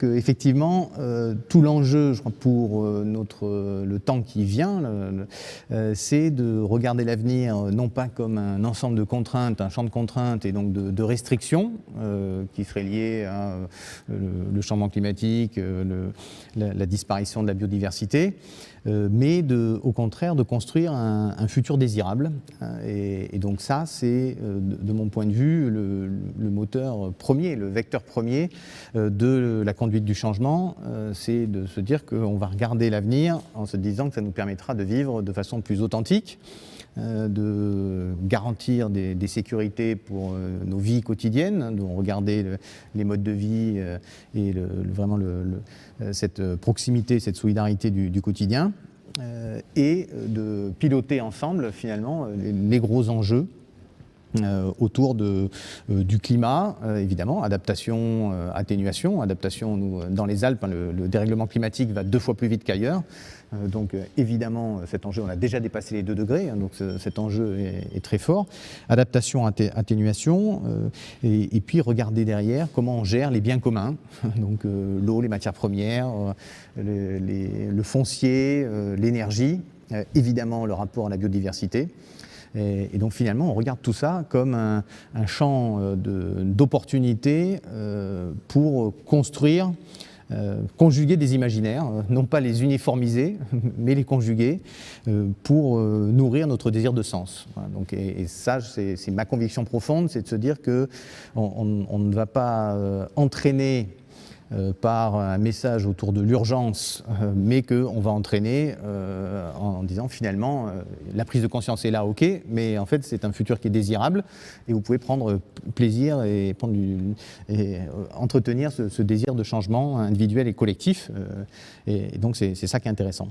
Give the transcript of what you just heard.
Effectivement, tout l'enjeu, je crois, pour le temps qui vient, c'est de regarder l'avenir non pas comme un ensemble de contraintes, un champ de contraintes et donc de restrictions qui seraient liées à le changement climatique, la disparition de la biodiversité, mais au contraire de construire un futur désirable. Et donc ça, c'est de mon point de vue le moteur premier, le vecteur premier de la conduite du changement, c'est de se dire qu'on va regarder l'avenir en se disant que ça nous permettra de vivre de façon plus authentique, de garantir des sécurités pour nos vies quotidiennes, de regarder les modes de vie et vraiment cette proximité, cette solidarité du quotidien, et de piloter ensemble finalement les gros enjeux autour du climat, évidemment, adaptation, atténuation. Adaptation, nous, dans les Alpes, le dérèglement climatique va 2 fois plus vite qu'ailleurs. Donc évidemment, cet enjeu, on a déjà dépassé les 2 degrés, hein, donc cet enjeu est très fort. Adaptation, atténuation, et puis regarder derrière comment on gère les biens communs, donc l'eau, les matières premières, le foncier, l'énergie, évidemment le rapport à la biodiversité. Et donc finalement, on regarde tout ça comme un champ d'opportunités pour construire, conjuguer des imaginaires, non pas les uniformiser, mais les conjuguer pour nourrir notre désir de sens. Voilà, donc, et ça, c'est ma conviction profonde, c'est de se dire qu'on ne va pas entraîner par un message autour de l'urgence, mais qu'on va entraîner en disant finalement la prise de conscience est là, ok, mais en fait c'est un futur qui est désirable et vous pouvez prendre plaisir et entretenir ce désir de changement individuel et collectif, et donc c'est ça qui est intéressant.